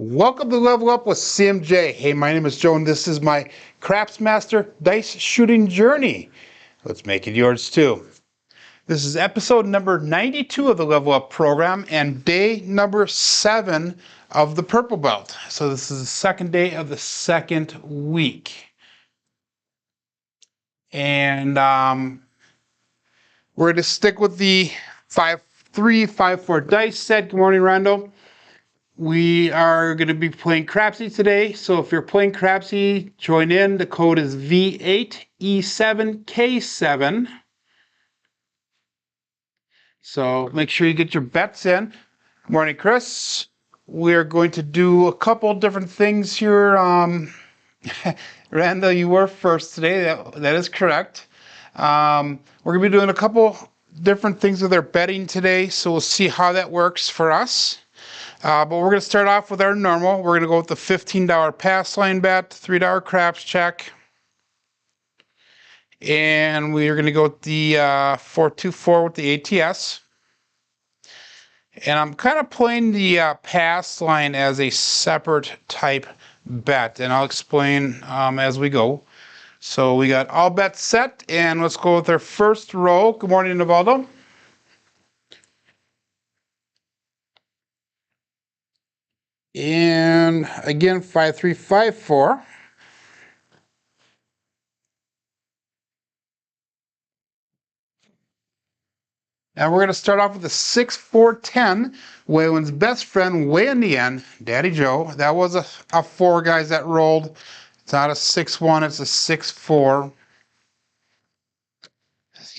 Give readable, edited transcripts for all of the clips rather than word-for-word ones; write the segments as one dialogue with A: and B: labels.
A: Welcome to Level Up with CMJ. Hey, my name is Joe, and this is my Craps Master dice shooting journey. Let's make it yours too. This is episode number 92 of the Level Up program and day number 7 of the Purple Belt. So this is the second day of the second week. And we're going to stick with the 5-3, 5-4 dice set. Good morning, Randall. We are going to be playing Crapsee today, so if you're playing Crapsee, join in. The code is V8E7K7. So make sure you get your bets in. Good morning, Chris. We're going to do a couple different things here. Randall, you were first today. That is correct. We're going to be doing a couple different things with our betting today, so we'll see how that works for us. But we're going to start off with our normal. We're going to go with the $15 pass line bet, $3 craps check. And we are going to go with the 4-2-4 with the ATS. And I'm kind of playing the pass line as a separate type bet. And I'll explain as we go. So we got all bets set. And let's go with our first roll. Good morning, Navaldo. And again, 5-3-5-4. And we're going to start off with the 6-4-10. Waylon's best friend way in the end, Daddy Joe. That was a 4, guys, that rolled. It's not a 6-1, it's a 6-4.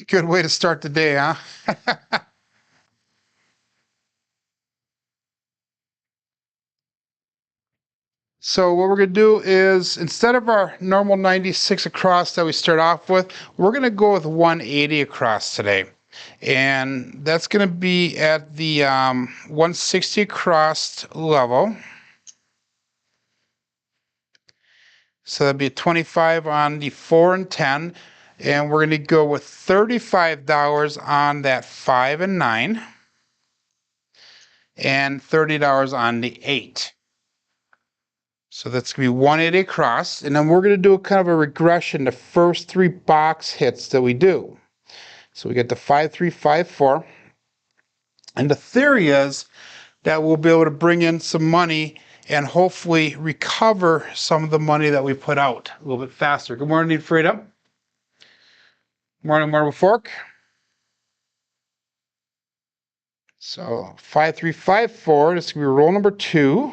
A: Good way to start the day, huh? So what we're going to do is, instead of our normal 96 across that we start off with, we're going to go with 180 across today. And that's going to be at the 160 across level. So that'd be 25 on the 4 and 10. And we're going to go with $35 on that 5 and 9. And $30 on the 8. So that's going to be 180 across. And then we're going to do a kind of a regression, the first 3 box hits that we do. So we get the 5-3-5-4. And the theory is that we'll be able to bring in some money and hopefully recover some of the money that we put out a little bit faster. Good morning, Freda. Good morning, Marble Fork. So 5-3-5-4. This is going to be roll number 2.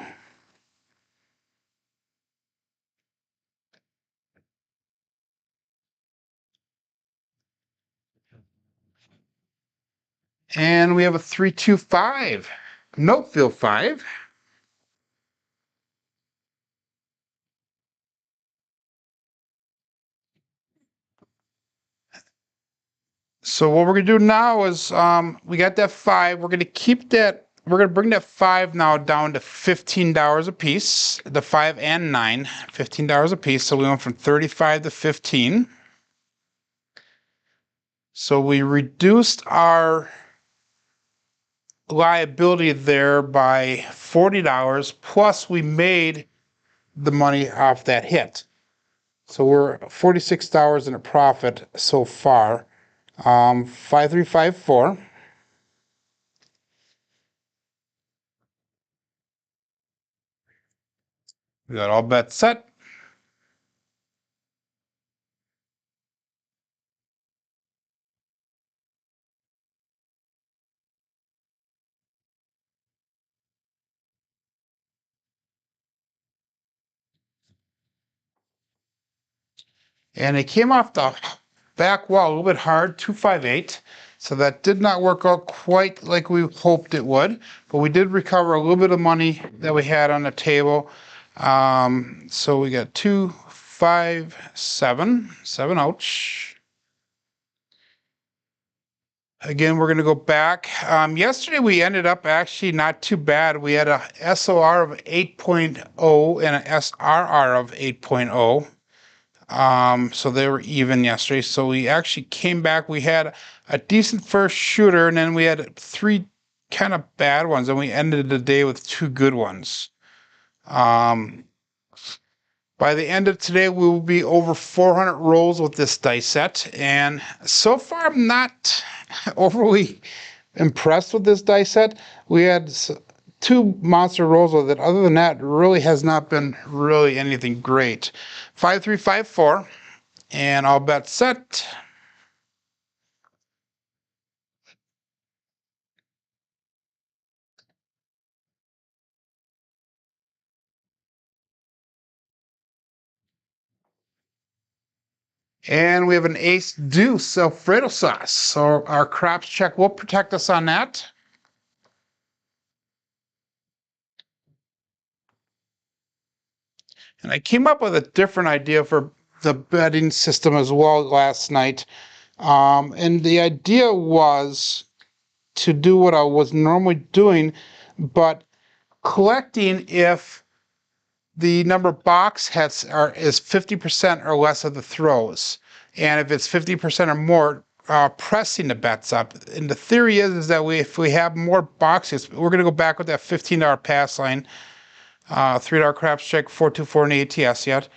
A: And we have a 3-2-5. Nope, field 5. So what we're going to do now is we got that 5. We're going to keep that. We're going to bring that 5 now down to $15 a piece. The 5 and 9, $15 a piece. So we went from 35 to 15. So we reduced our liability there by $40, plus we made the money off that hit. So we're $46 in a profit so far. 5-3-5-4. We got all bets set. And it came off the back wall a little bit hard, 258. So that did not work out quite like we hoped it would. But we did recover a little bit of money that we had on the table. So we got 2, 5, 7. 7 ouch. Again, we're going to go back. Yesterday we ended up actually not too bad. We had a SOR of 8.0 and an SRR of 8.0. So they were even yesterday. So we actually came back. We had a decent first shooter, and then we had 3 kind of bad ones, and we ended the day with 2 good ones. By the end of today, we will be over 400 rolls with this dice set, and so far I'm not overly impressed with this dice set. We had two monster rolls with it. Other than that, it really has not been really anything great. 5354, and all bets set. And we have an ace deuce Alfredo sauce. So our craps check will protect us on that. And I came up with a different idea for the betting system as well last night. And the idea was to do what I was normally doing, but collecting if the number of box hits is 50% or less of the throws. And if it's 50% or more, pressing the bets up. And the theory is that if we have more boxes, we're going to go back with that $15 pass line, $3 craps check, 424 in ATS yet,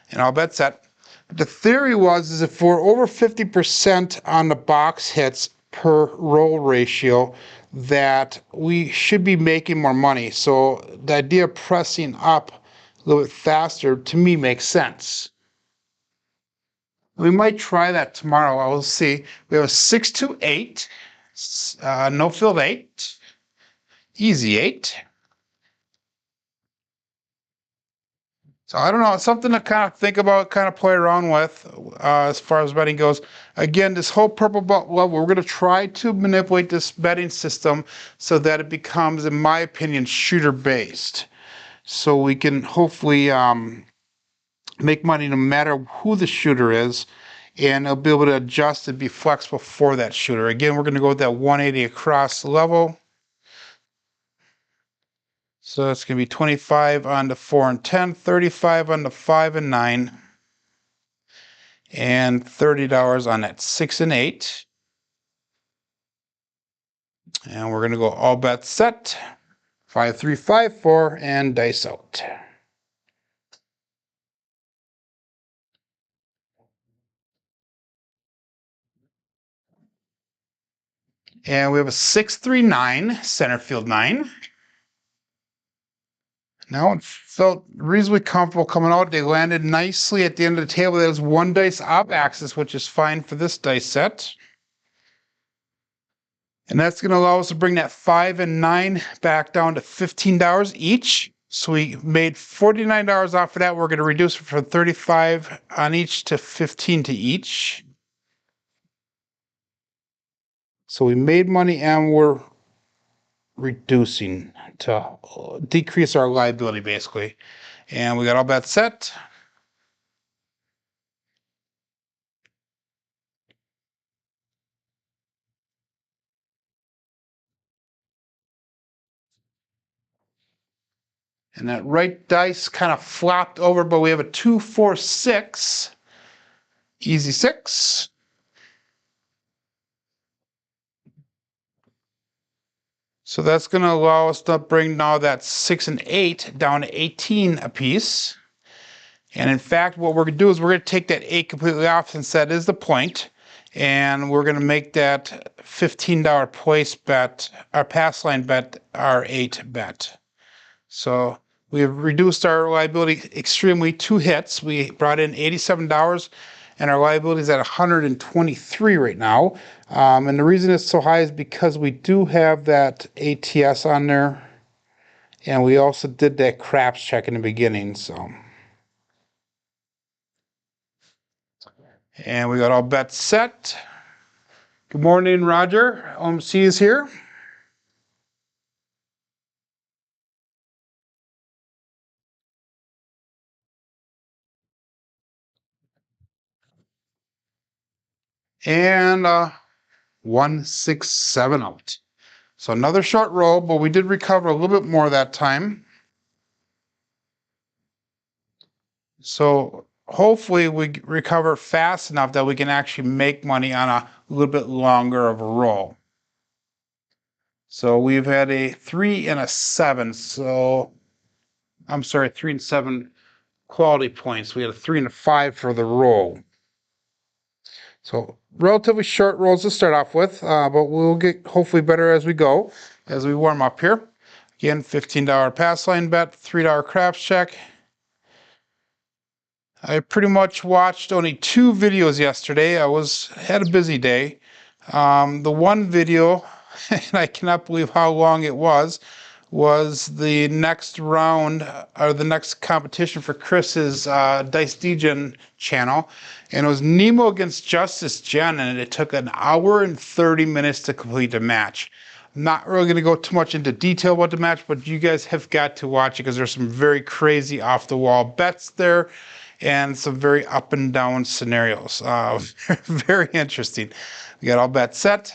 A: and all bets set. The theory is if we're over 50% on the box hits per roll ratio, that we should be making more money. So the idea of pressing up a little bit faster, to me, makes sense. We might try that tomorrow. I will see. We have a 6-2-8, no field 8, easy 8. So I don't know, it's something to kind of think about, kind of play around with as far as betting goes. Again, this whole purple belt level, we're going to try to manipulate this betting system so that it becomes, in my opinion, shooter based. So we can hopefully make money no matter who the shooter is, and it'll be able to adjust and be flexible for that shooter. Again, we're going to go with that 180 across level. So it's going to be 25 on the 4 and 10, 35 on the 5 and 9, and $30 on that 6 and 8. And we're going to go all bets set, 5, 3, 5, 4, and dice out. And we have a 6-3-9, center field 9. Now it felt reasonably comfortable coming out. They landed nicely at the end of the table. There's one dice off axis, which is fine for this dice set. And that's going to allow us to bring that 5 and 9 back down to $15 each. So we made $49 off of that. We're going to reduce it from 35 on each to 15 to each. So we made money and we're reducing to decrease our liability, basically. And we got all bets set. And that right dice kind of flopped over, but we have a 2, 4, 6. Easy 6. So that's going to allow us to bring now that 6 and 8 down to 18 apiece. And in fact, what we're going to do is we're going to take that 8 completely off since that is the point. And we're going to make that $15 place bet, our pass line bet, our 8 bet. So we have reduced our liability extremely. 2 hits. We brought in $87, and our liability is at $123 right now. And the reason it's so high is because we do have that ATS on there, and we also did that craps check in the beginning. So, and we got all bets set. Good morning, Roger. OMC is here. And 1, 6, 7 out. So another short roll, but we did recover a little bit more that time. So hopefully we recover fast enough that we can actually make money on a little bit longer of a roll. So we've had a 3 and a 7. So I'm sorry, 3 and 7 quality points. We had a 3 and a 5 for the roll. So relatively short rolls to start off with, but we'll get hopefully better as we go, as we warm up here. Again, $15 pass line bet, $3 craps check. I pretty much watched only 2 videos yesterday. I had a busy day. The one video, and I cannot believe how long it was the next round or the next competition for Chris's Dice Degen channel, and it was Nemo against Justice Jen, and it took an hour and 30 minutes to complete the match. I'm not really going to go too much into detail about the match, but you guys have got to watch it because there's some very crazy off-the-wall bets there and some very up and down scenarios. Very interesting. We got all bets set.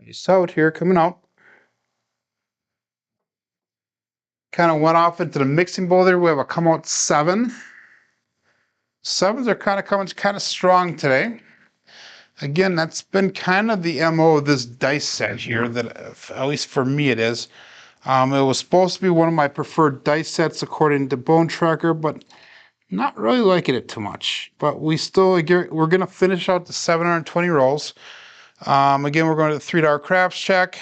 A: You saw it here coming out. Kind of went off into the mixing bowl there. We have a come out 7. 7s are kind of coming kind of strong today. Again, that's been kind of the MO of this dice set here, that at least for me it is. It was supposed to be one of my preferred dice sets according to Bone Tracker, but not really liking it too much. But we're going to finish out the 720 rolls. Again, we're going to the $3 craps check.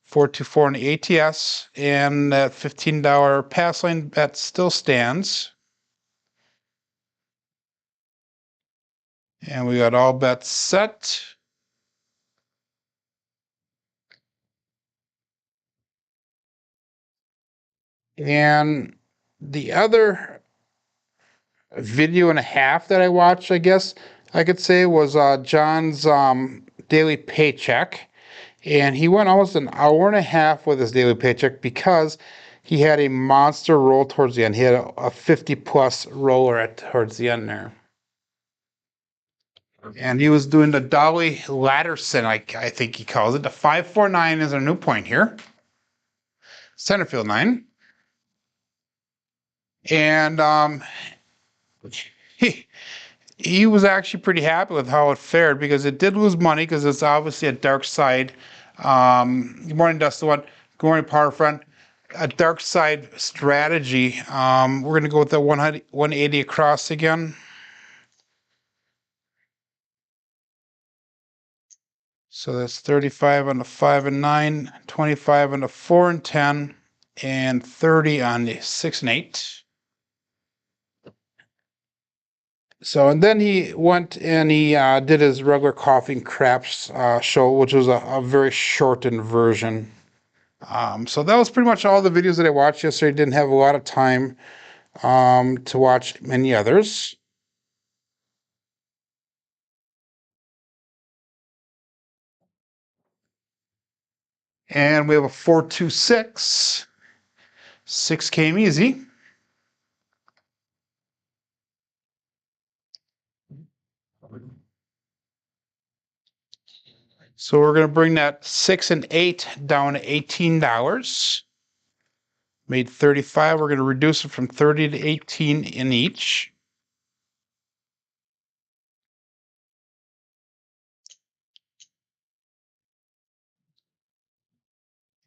A: 424 on the ATS, and that $15 pass line bet still stands. And we got all bets set. And the other video and a half that I watched, I guess I could say, was John's daily paycheck. And he went almost an hour and a half with his daily paycheck because he had a monster roll towards the end. He had a 50-plus roller towards the end there. And he was doing the Dolly Latterson, I think he calls it. The 549 is our new point here. Centerfield 9. And he was actually pretty happy with how it fared because it did lose money because it's obviously a dark side. Good morning, Dusty One. Good morning, Power Friend. A dark side strategy. We're going to go with the 180 across again. So that's 35 on the 5 and 9, 25 on the 4 and 10, and 30 on the 6 and 8. So, and then he went and he did his regular coughing craps show, which was a very shortened version. So that was pretty much all the videos that I watched yesterday. Didn't have a lot of time to watch many others. And we have a 426. 6 came easy. So we're going to bring that 6 and 8 down to $18. Made 35. We're going to reduce it from 30 to 18 in each.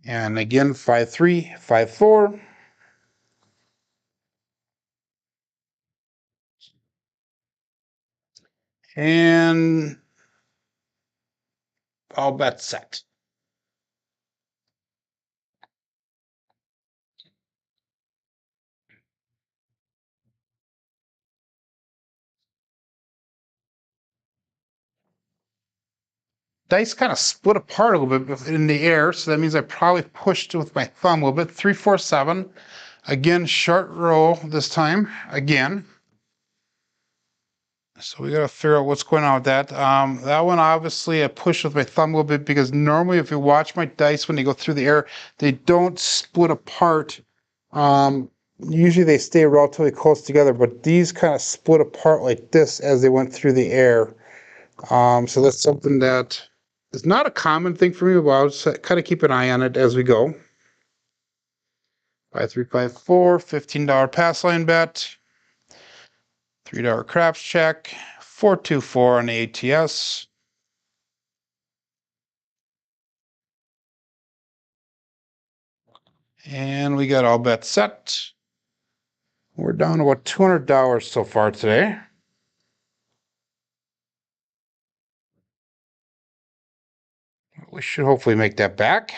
A: And again, 5-3, 5-4. And all bets set. Dice kind of split apart a little bit in the air, so that means I probably pushed with my thumb a little bit. 3, 4, 7. Again, short roll this time. Again. So we got to figure out what's going on with that. That one, obviously, I pushed with my thumb a little bit because normally if you watch my dice when they go through the air, they don't split apart. Usually they stay relatively close together, but these kind of split apart like this as they went through the air. So that's something that is not a common thing for me, but I'll just kind of keep an eye on it as we go. 5, 3, 5, 4, $15 pass line bet. $3 craps check. 424 on the ATS. And we got all bets set. We're down to about $200 so far today. We should hopefully make that back.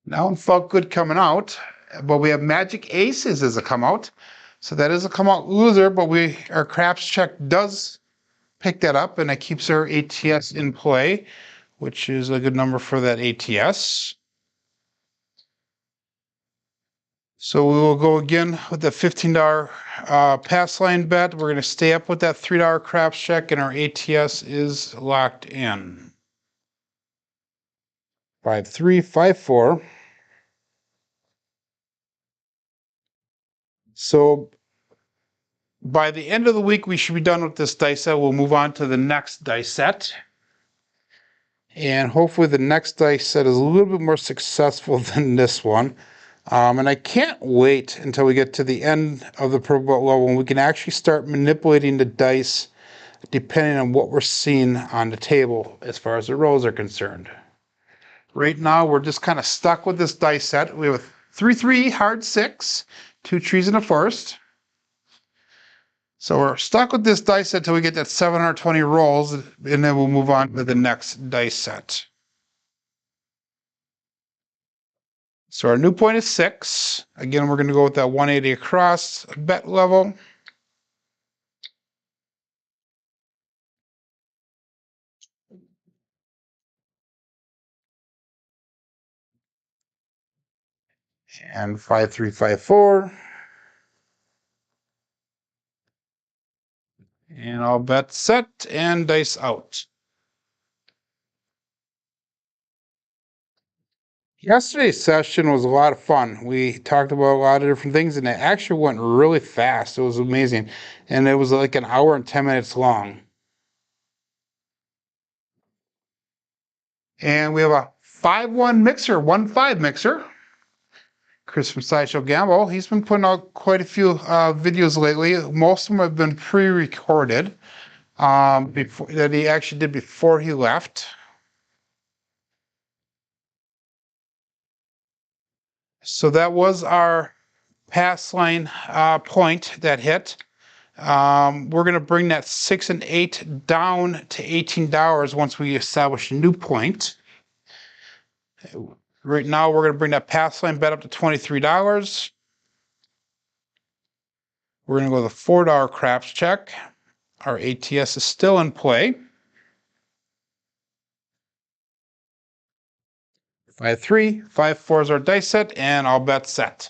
A: Now it felt good coming out, but we have Magic Aces as a come out. So that is a come out loser, but our craps check does pick that up and it keeps our ATS in play, which is a good number for that ATS. So we will go again with the $15 pass line bet. We're going to stay up with that $3 craps check and our ATS is locked in. 5-3-5-4. So by the end of the week, we should be done with this dice set. We'll move on to the next dice set. And hopefully the next dice set is a little bit more successful than this one. And I can't wait until we get to the end of the purple belt level when we can actually start manipulating the dice depending on what we're seeing on the table as far as the rolls are concerned. Right now, we're just kind of stuck with this dice set. We have a 3-3 hard 6, 2 trees in a forest. So we're stuck with this dice set until we get that 720 rolls, and then we'll move on to the next dice set. So our new point is 6. Again, we're going to go with that 180 across bet level. And 5-3-5-4. And all bets set and dice out. Yesterday's session was a lot of fun. We talked about a lot of different things and it actually went really fast. It was amazing. And it was like an hour and 10 minutes long. And we have a 5-1 mixer, 1-5 mixer. Chris from Sideshow Gamble. He's been putting out quite a few videos lately. Most of them have been pre-recorded before that he actually did before he left. So that was our pass line point that hit. We're going to bring that 6 and 8 down to $18 once we establish a new point. Right now, we're going to bring that pass line bet up to $23. We're going to go with a $4 craps check. Our ATS is still in play. 5-3, 5-4 is our dice set, and all bets set.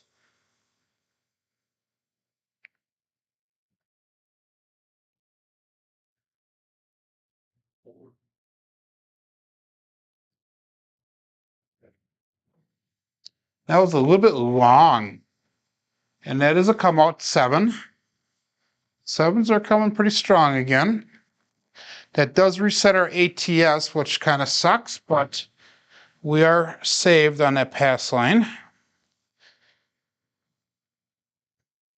A: That was a little bit long. And that is a come out 7. 7s are coming pretty strong again. That does reset our ATS, which kind of sucks, but we are saved on that pass line.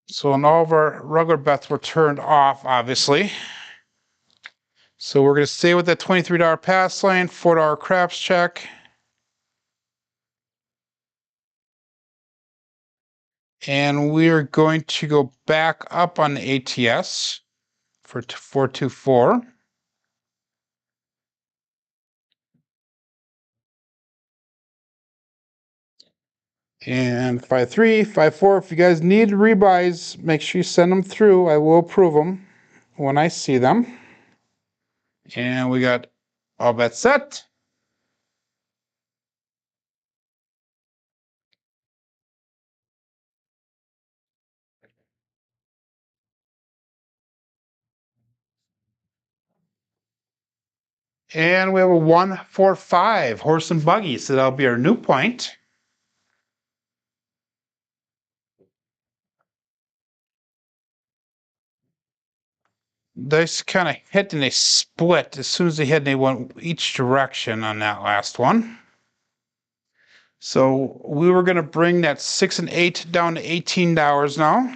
A: So and all of our regular bets were turned off, obviously. So we're going to stay with that $23 pass line, $4 craps check. And we are going to go back up on the ATS for 424. And 5-3, 5-4. If you guys need rebuys, make sure you send them through. I will approve them when I see them. And we got all bets set. And we have a 1-4-5 horse and buggy, so that'll be our new point. Dice kind of hit and they split. As soon as they hit, they went each direction on that last one. So we were going to bring that 6 and 8 down to $18 now.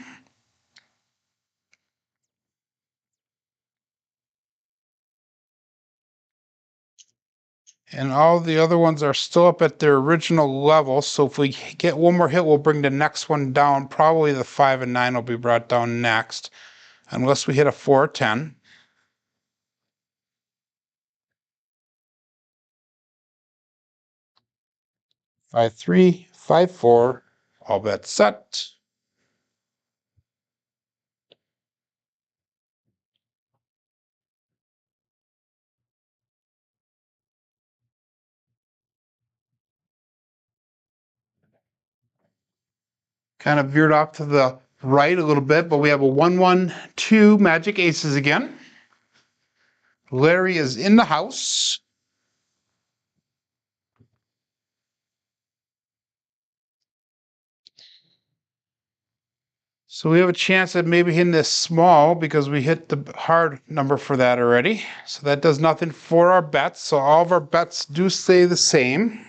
A: And all the other ones are still up at their original level. So if we get one more hit, we'll bring the next one down. Probably the 5 and 9 will be brought down next, unless we hit a 4 or 10. 5, 3, 5, 4. All bets set. Kind of veered off to the right a little bit, but we have a 1, 1, 2 magic aces again. Larry is in the house. So we have a chance at maybe hitting this small because we hit the hard number for that already. So that does nothing for our bets. So all of our bets do stay the same.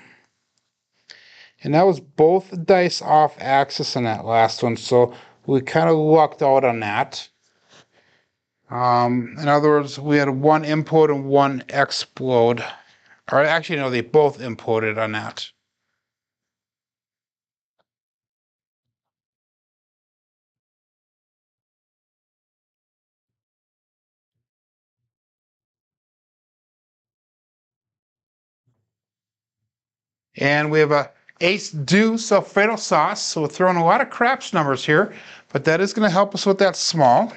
A: And that was both dice off axis on that last one. So we kind of lucked out on that. In other words, we had one implode and one explode. Or actually, no, they both imploded on that. And we have a ace deuce Alfredo sauce. So we're throwing a lot of craps numbers here, but that is going to help us with that small.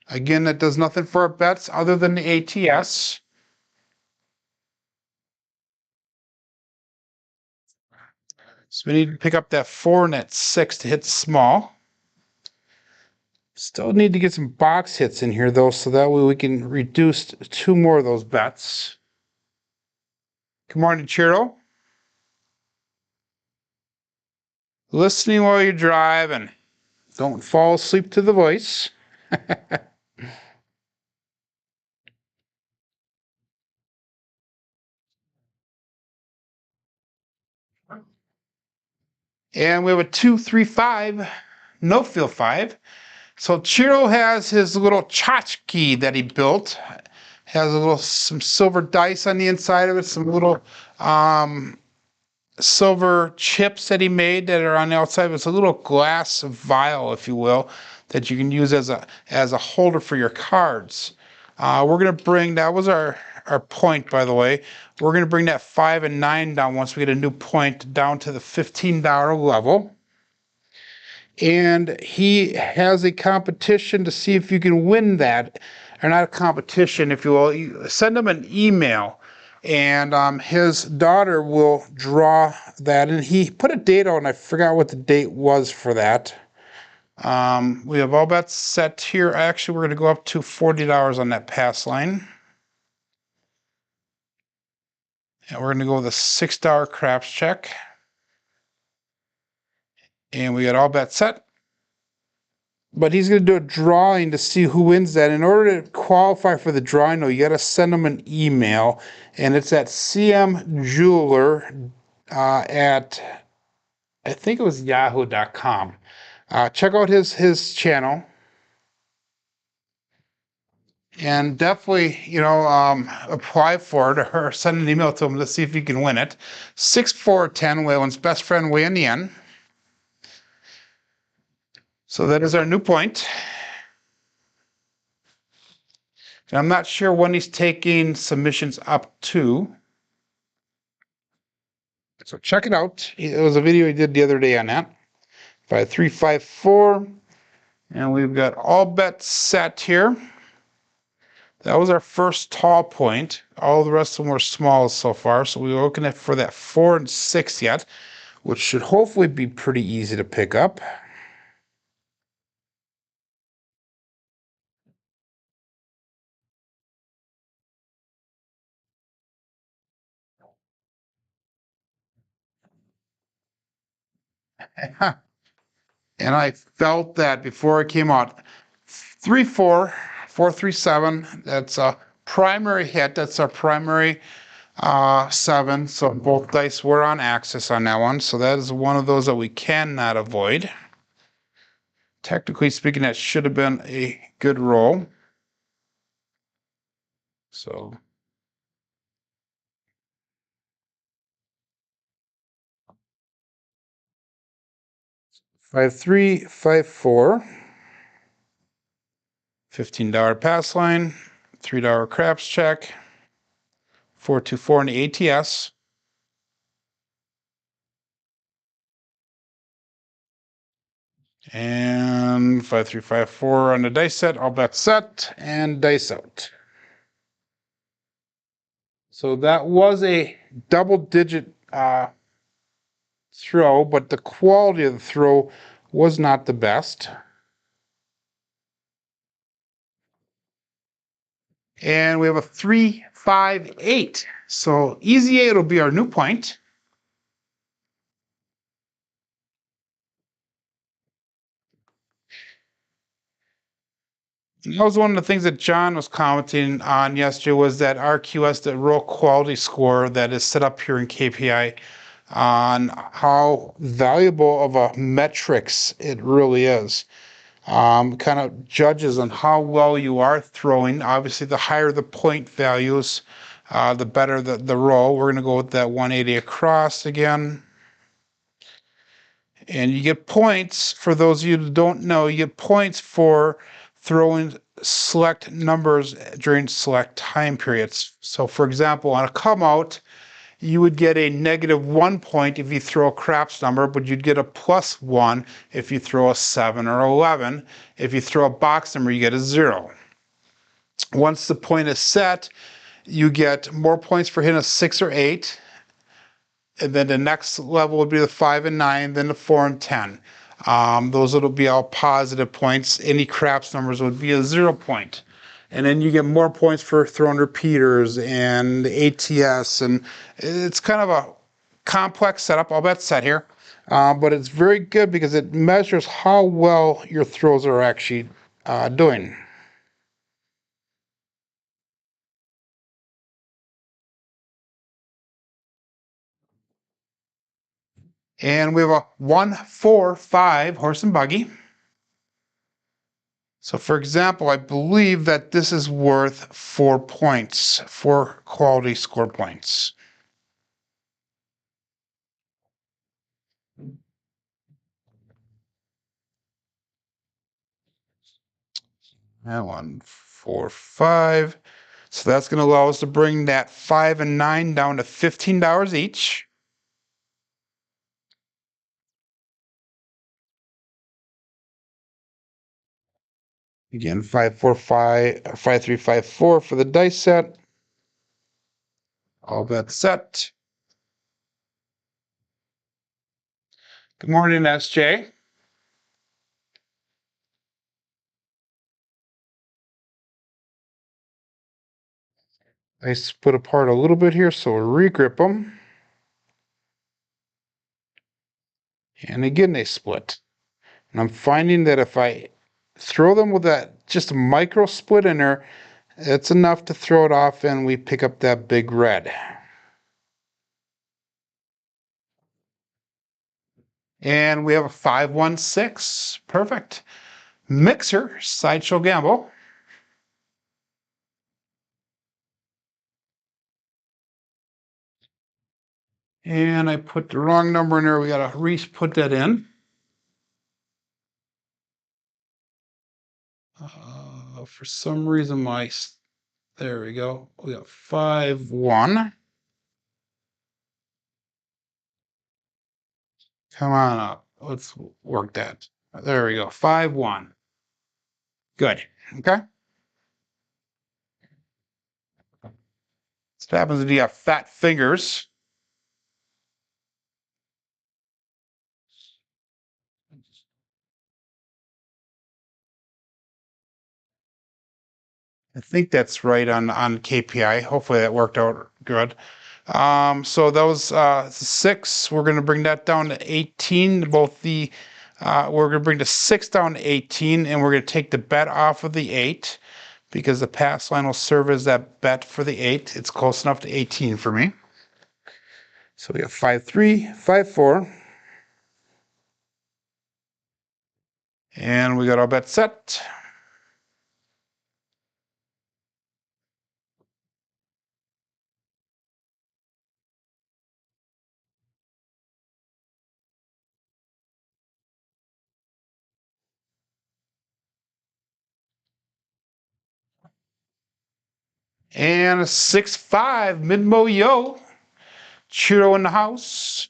A: Again, that does nothing for our bets other than the ATS. So we need to pick up that 4 and that 6 to hit small. Still need to get some box hits in here, though, so that way we can reduce 2 more of those bets. Good morning, Chiro. Listening while you drive and don't fall asleep to the voice. And we have a 2, 3, 5, no fill 5. So Chiro has his little tchotchke that he built. Has a little some silver dice on the inside of it, some little silver chips that he made that are on the outside. It's a little glass vial, if you will, that you can use as a holder for your cards. We're gonna bring, that was our point, by the way. We're gonna bring that 5 and 9 down once we get a new point down to the $15 level. And he has a competition to see if you can win that, or not a competition, if you will. You send him an email, and his daughter will draw that. And he put a date on. I forgot what the date was for that. We have all bets set here. Actually, we're going to go up to $40 on that pass line. And we're going to go with a $6 craps check. And we got all bets set. But he's going to do a drawing to see who wins that. In order to qualify for the drawing, though, you got to send him an email, and it's at cmjeweler at, I think it was yahoo.com. Check out his channel, and definitely, apply for it or send an email to him to see if you can win it. 6-4-10, Waylon's best friend way in the end. So that is our new point. And I'm not sure when he's taking submissions up to. So check it out. It was a video he did the other day on that. 5, 3, 5, 4. And we've got all bets set here. That was our first tall point. All the rest of them were small so far. So we were looking at for that 4 and 6 yet, which should hopefully be pretty easy to pick up. And I felt that before it came out. 3, 4, 4, 3, 7. That's a primary hit. That's our primary 7. So both dice were on axis on that one. So that is one of those that we cannot avoid. Technically speaking, that should have been a good roll. So 5-3, 5-4. $15 pass line, $3 craps check, 4-2-4 in the ATS. And 5-3, 5-4 on the dice set, all bets set, and dice out. So that was a double-digit throw, but the quality of the throw was not the best. And we have a 3-5-8. So easy 8 will be our new point. And that was one of the things that John was commenting on yesterday, was that RQS, the roll quality score that is set up here in KPI, on how valuable of a metrics it really is. Kind of judges on how well you are throwing. Obviously, the higher the point values, the better the roll. We're going to go with that 180 across again. And you get points, for those of you who don't know, you get points for throwing select numbers during select time periods. So for example, on a come out, you would get a -1 point if you throw a craps number, but you'd get a +1 if you throw a 7 or 11. If you throw a box number, you get a 0. Once the point is set, you get more points for hitting a 6 or 8. And then the next level would be the 5 and 9, then the 4 and 10. Those will be all positive points. Any craps numbers would be a 0 point. And then you get more points for throwing repeaters and ATS. And it's kind of a complex setup. All bets set here. But it's very good because it measures how well your throws are actually doing. And we have a 1-4-5 horse and buggy. So for example, I believe that this is worth 4 points, 4 quality score points. And 1-4-5. So that's going to allow us to bring that 5 and 9 down to $15 each. Again, 5-4-5, 5-3-5-4 for the dice set. All bets set. Good morning, SJ. I split apart a little bit here, so we'll regrip them. And again, they split. And I'm finding that if I throw them with that just a micro split in there, it's enough to throw it off and we pick up that big red. And we have a 5-1-6. Perfect. Mixer, Sideshow Gamble. And I put the wrong number in there. We got to re-put that in. For some reason, there we go. We got 5-1. Come on up. Let's work that. There we go. 5-1. Good. Okay. What happens if you have fat fingers? I think that's right on KPI. Hopefully that worked out good. So that was 6. We're going to bring that down to 18. We're going to bring the 6 down to 18, and we're going to take the bet off of the 8. because the pass line will serve as that bet for the 8. It's close enough to 18 for me. So we have 5-3, 5-4. And we got our bet set. And a 6-5 mid-mo yo. Churro in the house.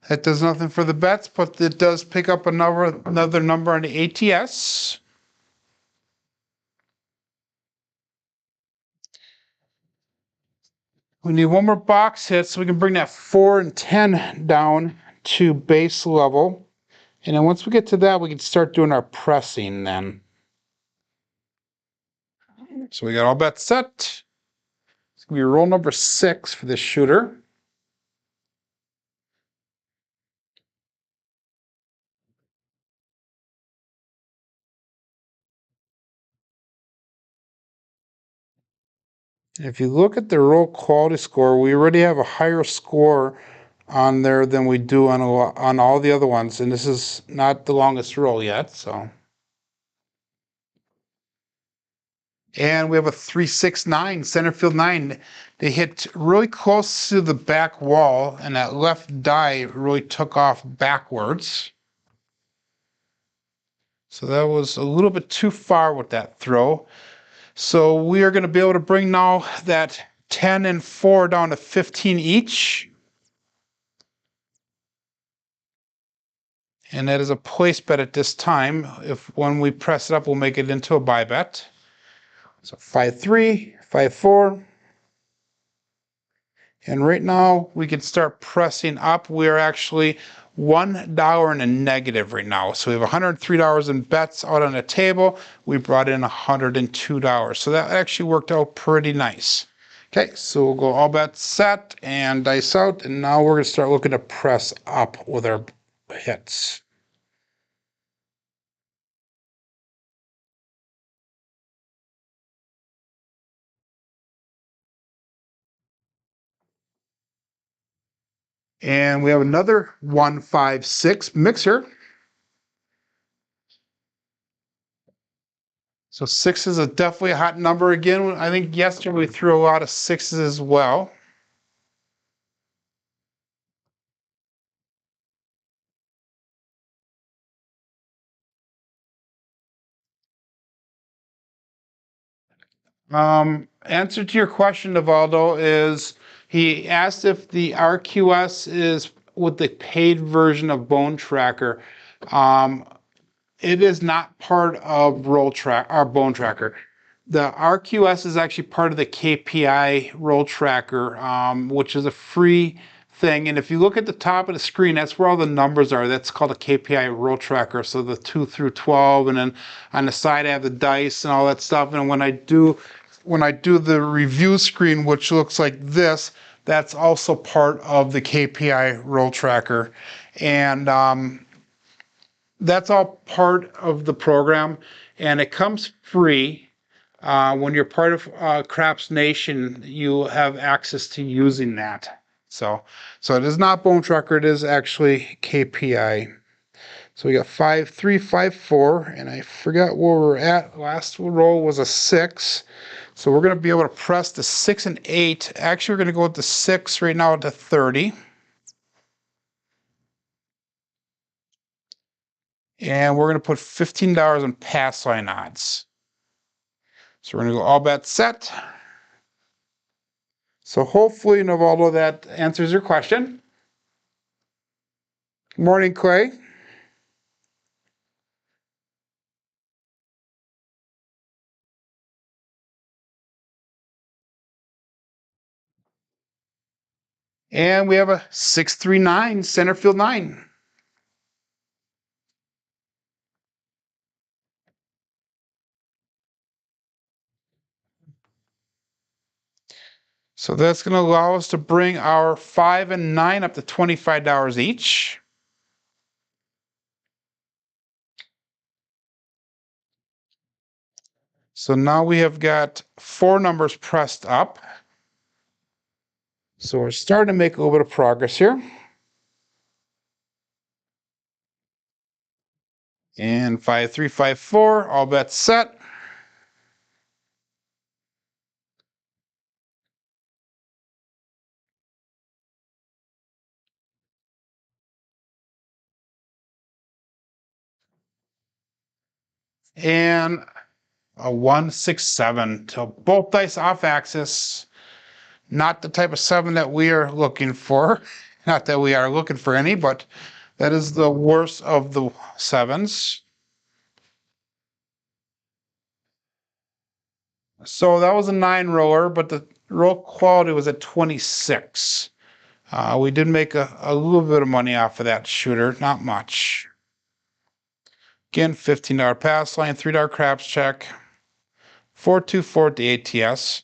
A: That does nothing for the bets, but it does pick up another number on the ATS. We need one more box hit so we can bring that 4 and 10 down to base level. And then once we get to that, we can start doing our pressing then. So we got all bets set. It's going to be roll number 6 for this shooter. If you look at the roll quality score, we already have a higher score on there than we do on all the other ones, and this is not the longest roll yet, so. And we have a 3-6-9, center field 9. They hit really close to the back wall, and that left die really took off backwards. So that was a little bit too far with that throw. So we are going to be able to bring now that 10 and 4 down to 15 each. And that is a place bet at this time. If when we press it up, we'll make it into a buy bet. So 5-3, 5-4. And right now we can start pressing up. We are actually $1 in a negative right now. So we have $103 in bets out on the table. We brought in $102. So that actually worked out pretty nice. Okay, so we'll go all bets set and dice out. And now we're going to start looking to press up with our hits. And we have another 1-5-6 mixer. So 6 is definitely a hot number again. I think yesterday we threw a lot of 6s as well. Answer to your question, Navaldo, is he asked if the RQS is with the paid version of Bone Tracker. It is not part of Bone Tracker. The RQS is actually part of the KPI Roll Tracker, which is a free thing. And if you look at the top of the screen, that's where all the numbers are. That's called a KPI Roll Tracker. So the 2 through 12, and then on the side I have the dice and all that stuff. And when I do the review screen, which looks like this, that's also part of the KPI Roll Tracker. And that's all part of the program, and it comes free. When you're part of Craps Nation, you have access to using that. So it is not Bone Tracker, it is actually KPI. So we got 5-3, 5-4, and I forgot where we're at. Last roll was a 6. So we're going to be able to press the 6 and 8. Actually, we're going to go with the 6 right now to 30. And we're going to put $15 in pass line odds. So we're going to go all bets set. So hopefully, Navaldo, that answers your question. Morning, Clay. And we have a 6-3-9, center field 9. So that's going to allow us to bring our 5 and 9 up to $25 each. So now we have got 4 numbers pressed up. So we're starting to make a little bit of progress here. And 5354, all bets set. And a 167 till both dice off axis. Not the type of 7 that we are looking for. Not that we are looking for any, but that is the worst of the 7s. So that was a 9 roller, but the roll quality was at 26. We did make a little bit of money off of that shooter, not much. Again, $15 pass line, $3 craps check, 424 at the ATS.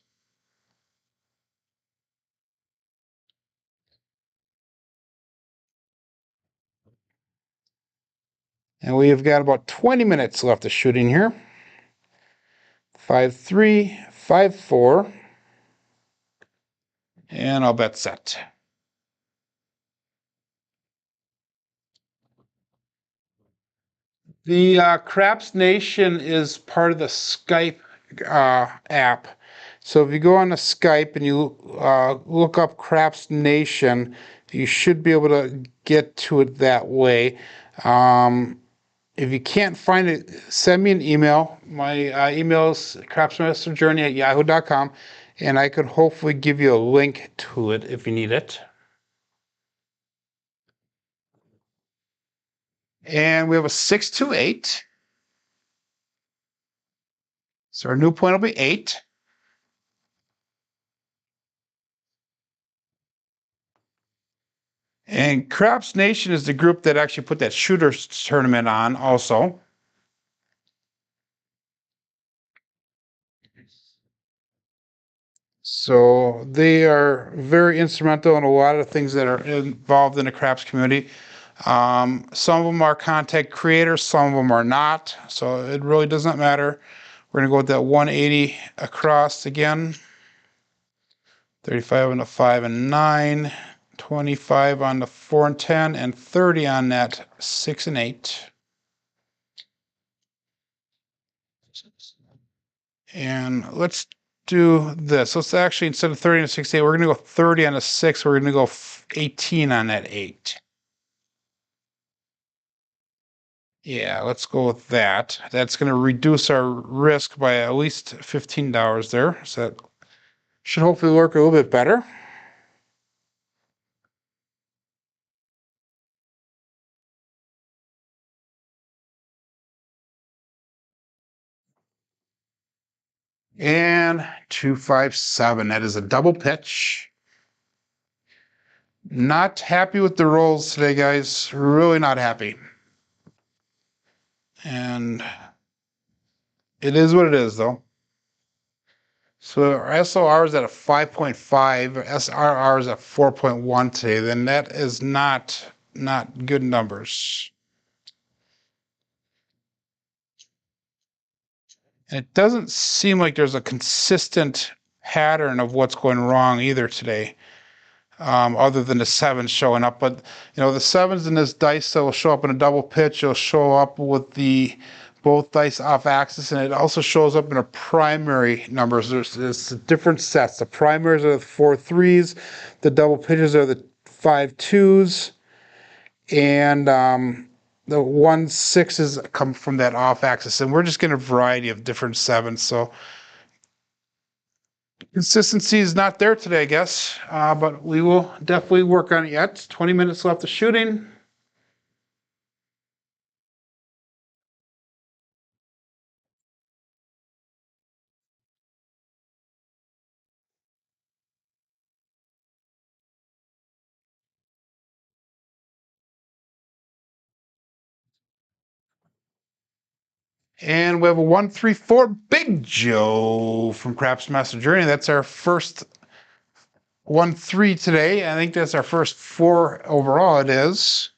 A: And we have got about 20 minutes left of shooting here. 5-3, 5-4. And I'll bet set. The Craps Nation is part of the Skype app. So if you go on the Skype and you look up Craps Nation, you should be able to get to it that way. If you can't find it, send me an email. My email is crapsmasterjourney@yahoo.com, and I could hopefully give you a link to it if you need it. And we have a 628. So our new point will be 8. And Craps Nation is the group that actually put that shooters tournament on also. So they are very instrumental in a lot of things that are involved in the craps community. Some of them are content creators, some of them are not. So it really does not matter. We're going to go with that 180 across again. 35 on the 5 and 9. 25 on the 4 and 10. And 30 on that 6 and 8. And let's do this. Let's actually, instead of 30 on the 68, we're going to go 30 on the 6. We're going to go 18 on that 8. Yeah, let's go with that. That's going to reduce our risk by at least $15 there. So that should hopefully work a little bit better. And 257. That is a double pitch. Not happy with the rolls today, guys. Really not happy. And it is what it is, though. So our SOR is at a 5.5, SRR is at 4.1 today. Then that is not good numbers. And it doesn't seem like there's a consistent pattern of what's going wrong either today, other than the 7s showing up. But, you know, the 7s in this dice that will show up in a double pitch, it'll show up with the both dice off axis, and it also shows up in a primary numbers. There's different sets. The primaries are the 4 3s, the double pitches are the 5 2s, and the 1 6s come from that off axis, and we're just getting a variety of different 7s. So consistency is not there today, I guess, but we will definitely work on it yet. 20 minutes left of shooting. And we have a 134 Big Joe from Craps Master Journey. That's our first 1-3 today. I think that's our first 4 overall. It is.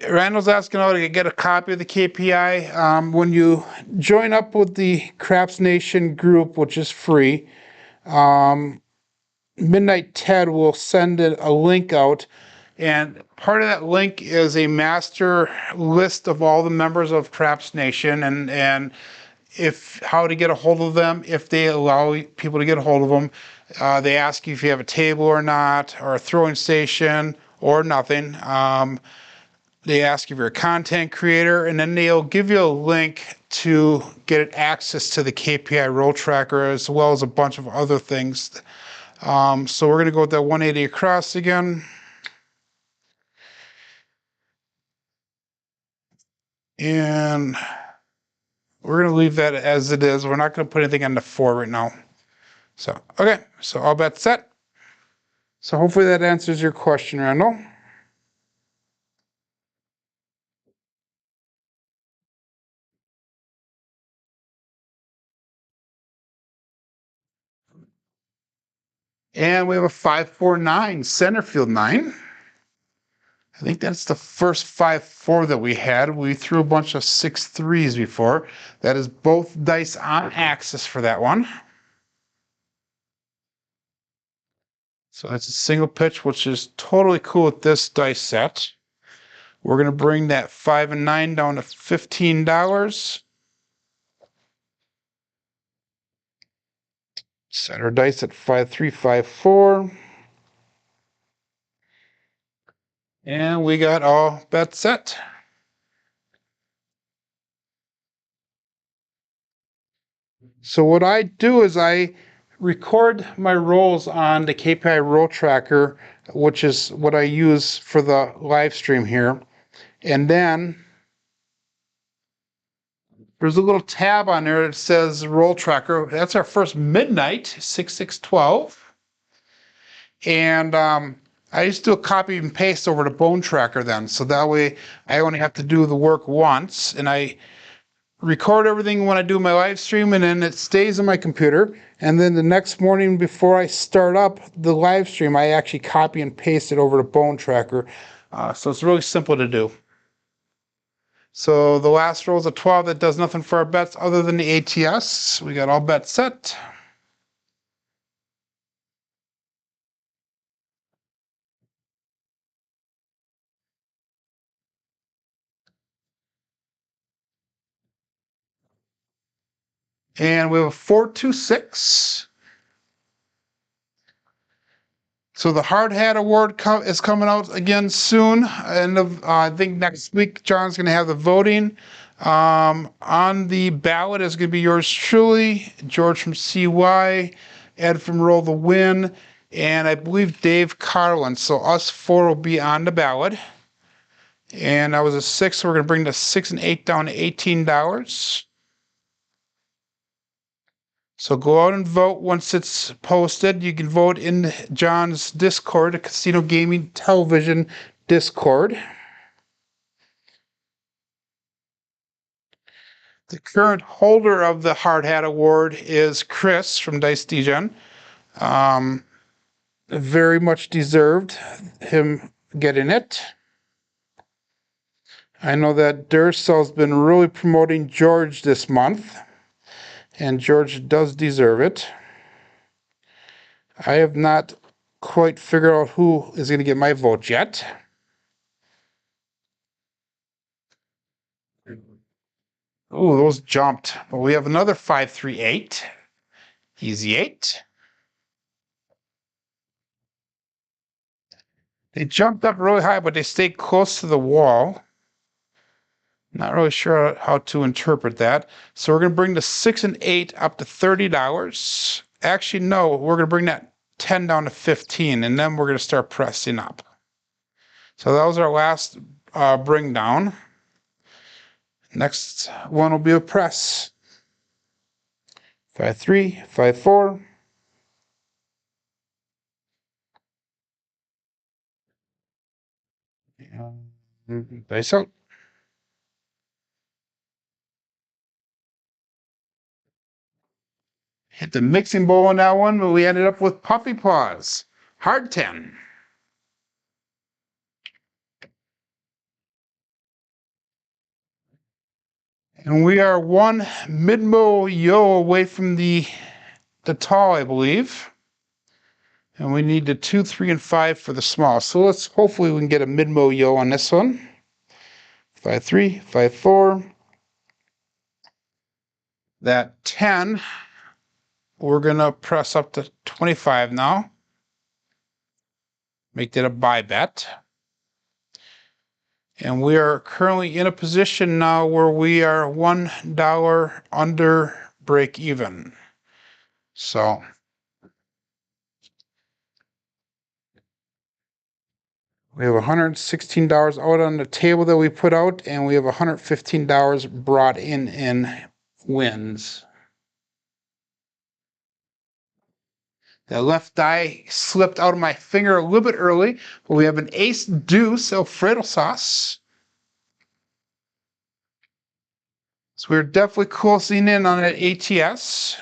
A: Randall's asking how to get a copy of the KPI. When you join up with the Craps Nation group, which is free, Midnight Ted will send a link out, and part of that link is a master list of all the members of Craps Nation and if how to get a hold of them, if they allow people to get a hold of them. They ask you if you have a table or not, or a throwing station, or nothing. They ask if you're a content creator, and then they'll give you a link to get access to the KPI roll tracker as well as a bunch of other things. So we're going to go with that 180 across again. And we're going to leave that as it is. We're not going to put anything on the 4 right now. So, okay. So all bets set. So hopefully that answers your question, Randall. And we have a 549 center field 9. I think that's the first 5-4 that we had. We threw a bunch of 6-3s before. That is both dice on axis for that one. So that's a single pitch, which is totally cool with this dice set. We're going to bring that 5 and 9 down to $15. Set our dice at 5, 3, 5, 4. And we got all bets set. So what I do is I record my rolls on the KPI roll tracker, which is what I use for the live stream here. And then there's a little tab on there that says roll tracker. That's our first midnight, 6612. And I just do a copy and paste over to Bone Tracker then. So that way I only have to do the work once, and I record everything when I do my live stream, and then it stays on my computer. And then the next morning before I start up the live stream, I actually copy and paste it over to Bone Tracker. So it's really simple to do. So the last roll is a 12 that does nothing for our bets other than the ATS. We got all bets set. And we have a 426. So the Hard Hat Award is coming out again soon. And I think next week, John's going to have the voting. On the ballot is going to be yours truly, George from CY, Ed from Roll the Win, and I believe Dave Carlin. So us 4 will be on the ballot. And I was a 6, so we're going to bring the 6 and 8 down to $18. So go out and vote once it's posted. You can vote in John's Discord, the Casino Gaming Television Discord. The current holder of the Hard Hat Award is Chris from Dice Degen. Very much deserved him getting it. I know that Durcel's been really promoting George this month, and George does deserve it. I have not quite figured out who is going to get my vote yet. Oh, those jumped. But we have another 538. Easy 8. They jumped up really high, but they stayed close to the wall. Not really sure how to interpret that. So we're going to bring the 6 and 8 up to $30. Actually, no, we're going to bring that 10 down to 15, and then we're going to start pressing up. So that was our last bring down. Next one will be a press. 5-3, 5-4. Dice out. Hit the mixing bowl on that one, but we ended up with puppy paws. Hard 10. And we are one mid-mo yo away from the tall, I believe. And we need the 2, 3, and 5 for the small. So hopefully we can get a mid-mo yo on this one. 5, 3, 5, 4. That 10, we're gonna press up to 25 now. Make that a buy bet. And we are currently in a position now where we are $1 under break even. So we have $116 out on the table that we put out, and we have $115 brought in wins. The left die slipped out of my finger a little bit early, but we have an ace deuce Alfredo sauce. So we're definitely closing in on an ATS.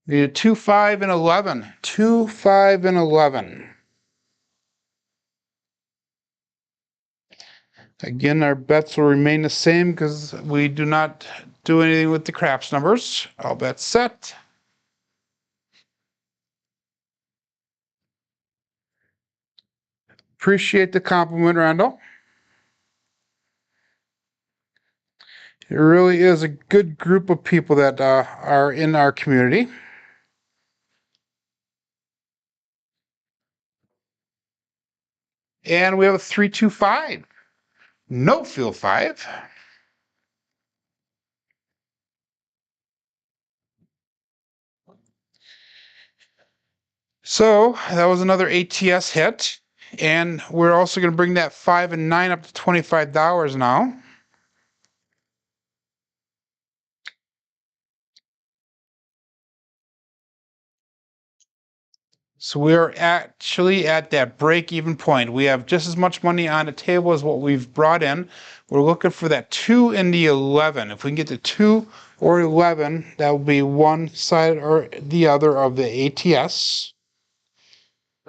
A: We need a 2, 5, and 11. 2, 5, and 11. Again, our bets will remain the same because we do not do anything with the craps numbers. All bets set. Appreciate the compliment, Randall. It really is a good group of people that are in our community. And we have a 3, 2, 5. No field 5. So that was another ATS hit. And we're also going to bring that 5 and 9 up to $25 now. So we are actually at that break-even point. We have just as much money on the table as what we've brought in. We're looking for that 2 and the 11. If we can get the 2 or 11, that will be one side or the other of the ATS.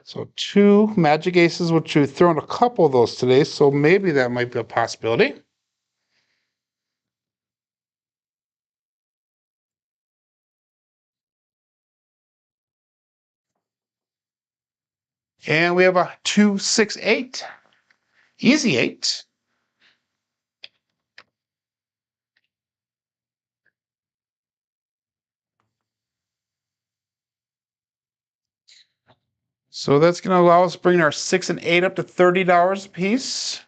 A: So 2 magic aces, which we've thrown a couple of those today, so maybe that might be a possibility. And we have a 2, 6, 8. Easy 8. So that's going to allow us to bring our 6 and 8 up to $30 a piece.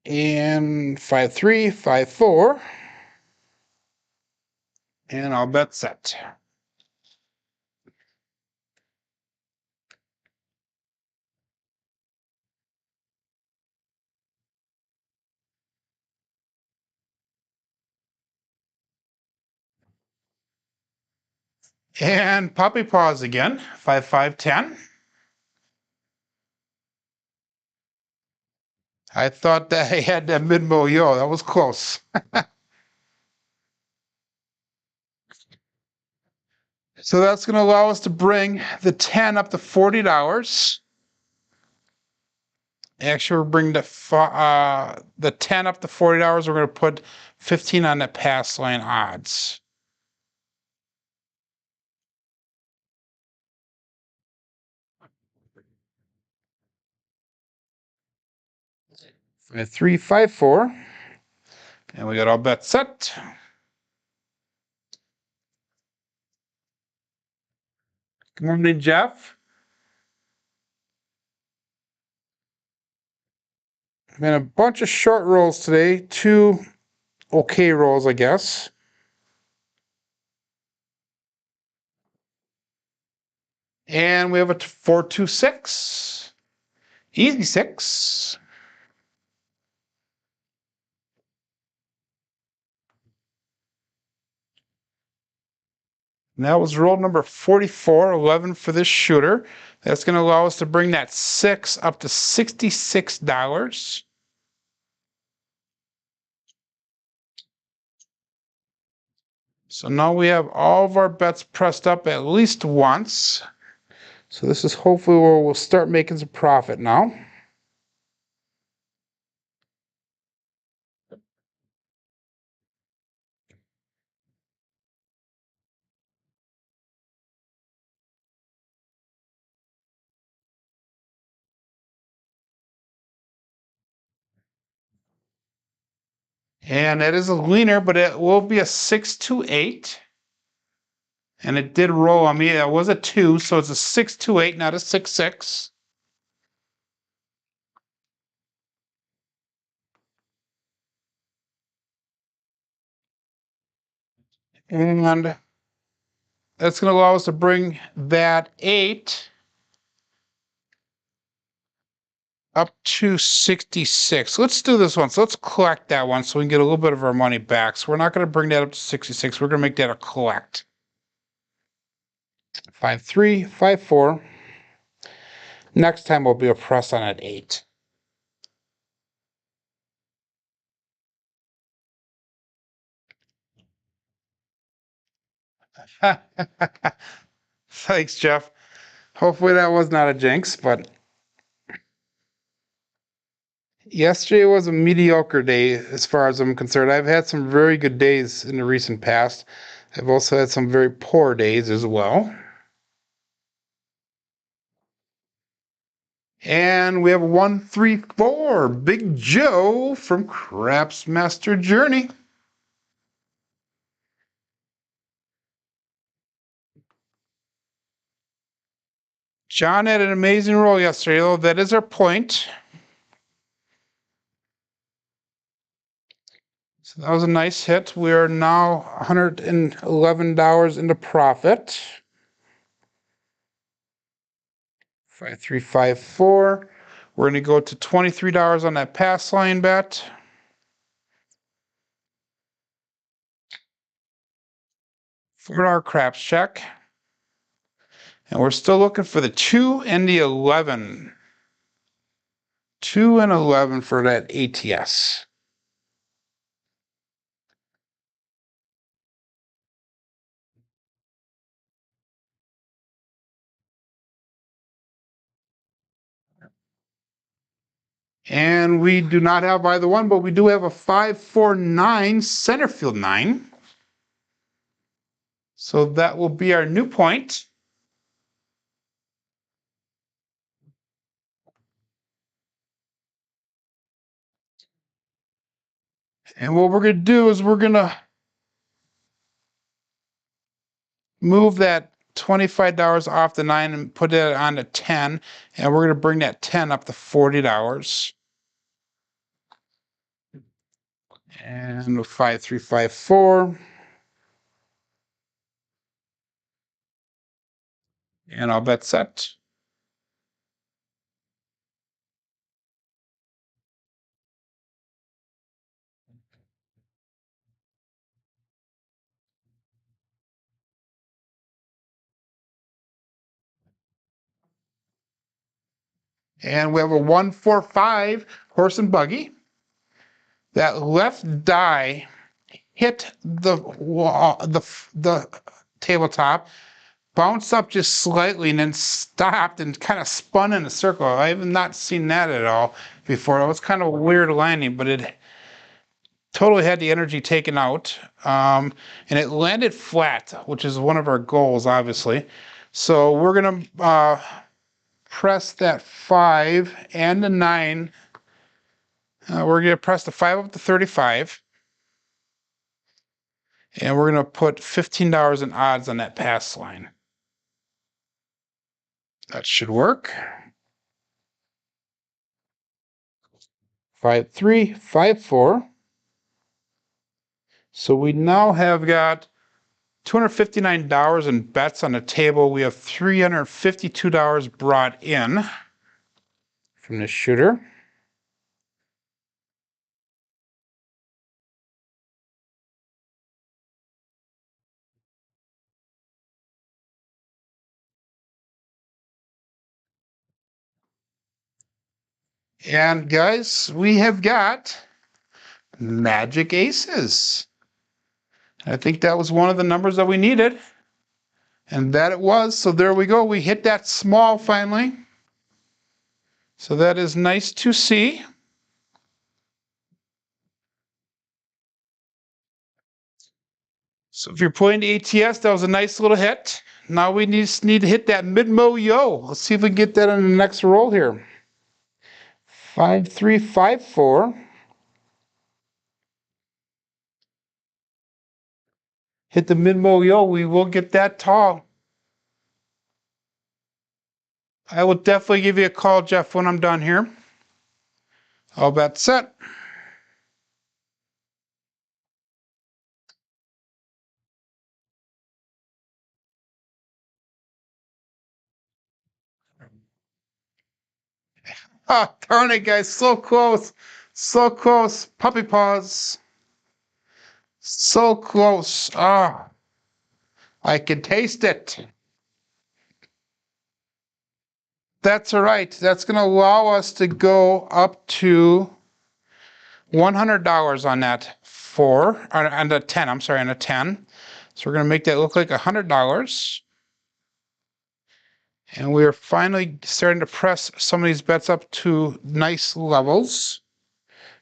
A: And 5, 3, 5, 4. And I'll bet set. And puppy paws again. 5, 5, 10. I thought that I had that mid-mo yo. That was close. So that's going to allow us to bring the 10 up to $40. Actually, we're bringing the 10 up to $40. We're going to put 15 on the pass line odds. We have 3, 5, 4. And we got all bets set. Good morning, Jeff. Been a bunch of short rolls today. 2 okay rolls, I guess. And we have a 4, 2, 6. Easy 6. And that was roll number 44, 11 for this shooter. That's going to allow us to bring that 6 up to $66. So now we have all of our bets pressed up at least once. So this is hopefully where we'll start making some profit now. And it is a leaner, but it will be a 628. And it did roll on me. It was a 2, so it's a 628, not a 66. And that's going to allow us to bring that 8 up to 66. Let's do this one. So let's collect that one so we can get a little bit of our money back. So we're not going to bring that up to 66. We're going to make that a collect. 5354. Next time we'll be a press on at 8. Thanks, Jeff. Hopefully that was not a jinx, but yesterday was a mediocre day as far as I'm concerned. I've had some very good days in the recent past. I've also had some very poor days as well. And we have 134, Big Joe from Craps Master Journey. John had an amazing roll yesterday, though. That is our point. So that was a nice hit. We are now $111 into profit. 5354. We're going to go to $23 on that pass line bet. For our craps check. And we're still looking for the 2 and the 11. 2 and 11 for that ATS. And we do not have either one, but we do have a 549 center field 9. So that will be our new point. And what we're going to do is we're going to move that $25 off the 9 and put it on the 10. And we're going to bring that 10 up to $40. And 5354. And I'll bet set. And we have a 145 horse and buggy. That left die hit the wall, the tabletop, bounced up just slightly, and then stopped and kind of spun in a circle. I have not seen that at all before. It was kind of a weird landing, but it totally had the energy taken out. And it landed flat, which is one of our goals, obviously. So we're going to press that 5 and the 9. We're going to press the 5 up to 35. And we're going to put $15 in odds on that pass line. That should work. 5354. So we now have got $259 in bets on the table. We have $352 brought in from this shooter. And guys, we have got magic aces. I think that was one of the numbers that we needed. And that it was. So there we go. We hit that small finally. So that is nice to see. So if you're playing the ATS, that was a nice little hit. Now we just need to hit that mid-mo yo. Let's see if we can get that on the next roll here. 5354. Hit the mid-mo yo. We will get that tall. I will definitely give you a call, Jeff, when I'm done here. All bet set. Ah, darn it, guys. So close. So close. Puppy paws. So close. Ah, I can taste it. That's all right. That's going to allow us to go up to $100 on that on the 10. I'm sorry, on the 10. So we're going to make that look like $100. And we are finally starting to press some of these bets up to nice levels.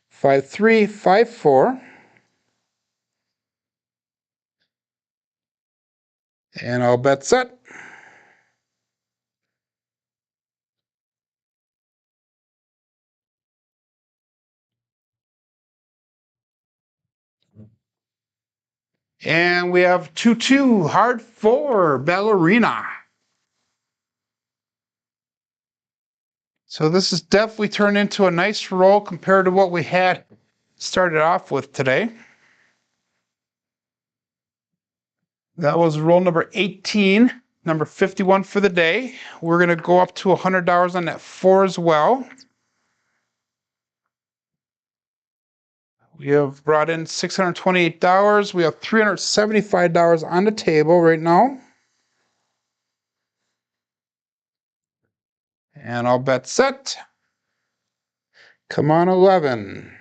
A: 5354. And I'll bet set. And we have 2-2, hard 4, ballerina. So this has definitely turned into a nice roll compared to what we had started off with today. That was roll number 18, number 51 for the day. We're going to go up to $100 on that 4 as well. We have brought in $628. We have $375 on the table right now. And I'll bet set. Come on, 11.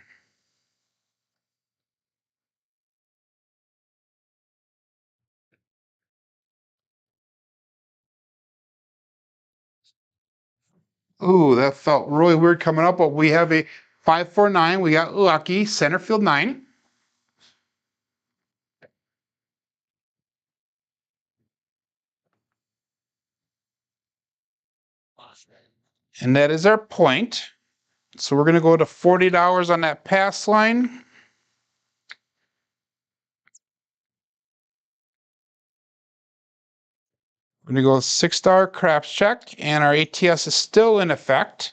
A: Ooh, that felt really weird coming up, but we have a 549. We got lucky, center field 9. And that is our point. So we're going to go to $40 on that pass line. We're going to go $6 craps check, and our ATS is still in effect.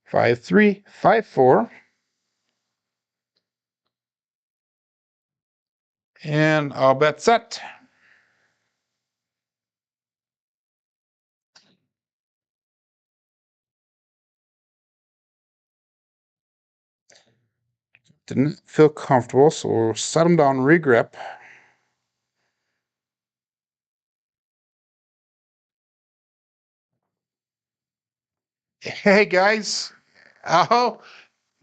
A: 5354. And I'll bet set. Didn't feel comfortable, so we'll set them down, regrip. Hey guys, oh,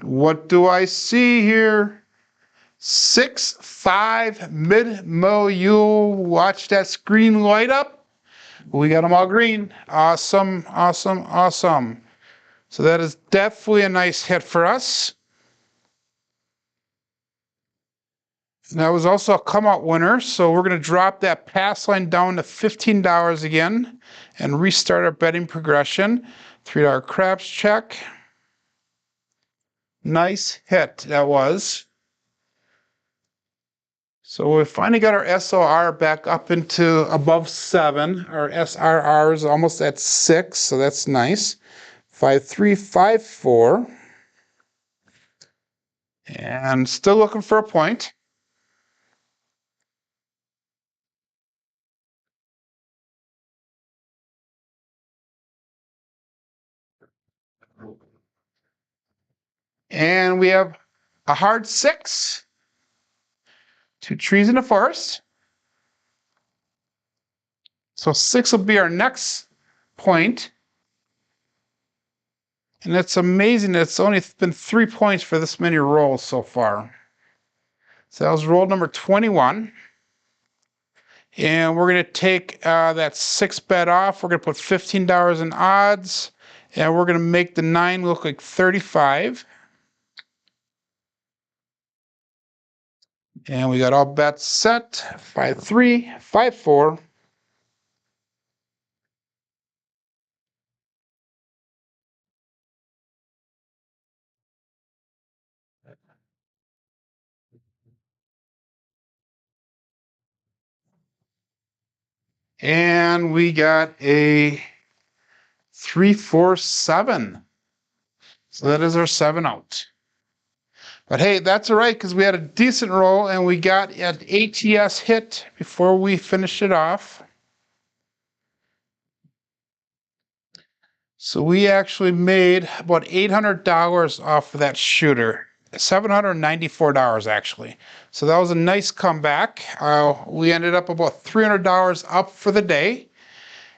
A: what do I see here? 6-5 mid-mo. You'll watch that screen light up. We got them all green. Awesome, awesome, awesome. So that is definitely a nice hit for us. And that was also a come-out winner, so we're going to drop that pass line down to $15 again and restart our betting progression. $3 craps check. Nice hit that was. So we finally got our SOR back up into above 7. Our SRR is almost at 6, so that's nice. 5354. And still looking for a point. And we have a hard 6. 2 trees in the forest. So 6 will be our next point. And it's amazing that it's only been 3 points for this many rolls so far. So that was roll number 21. And we're going to take that 6 bet off. We're going to put $15 in odds. And we're going to make the 9 look like 35. And we got all bets set. 5-3, 5-4. And we got a 3-4-7. So that is our 7 out. But hey, that's all right because we had a decent roll and we got an ATS hit before we finished it off. So we actually made about $800 off of that shooter. $794 actually. So that was a nice comeback. We ended up about $300 up for the day.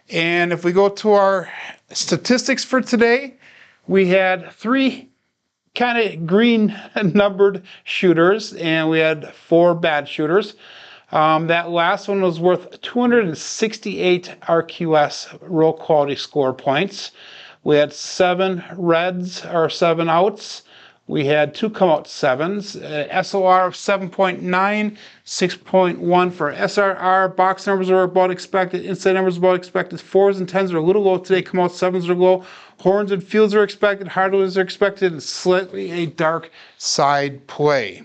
A: And if we go to our statistics for today, we had 3 kind of green numbered shooters and we had 4 bad shooters. That last one was worth 268 RQS roll quality score points. We had 7 reds or 7 outs. We had 2 come out 7s, SOR of 7.9, 6.1 for SRR. Box numbers are about expected. Inside numbers are about expected. 4s and 10s are a little low today. Come out 7s are low. Horns and fields are expected. Hardways are expected. And slightly a dark side play.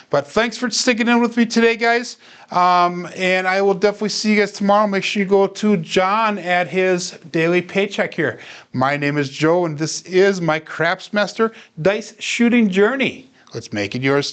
A: But thanks for sticking in with me today, guys. And I will definitely see you guys tomorrow. Make sure you go to John at his daily paycheck here. My name is Joe, and this is my Crapsmaster dice shooting journey. Let's make it yours too.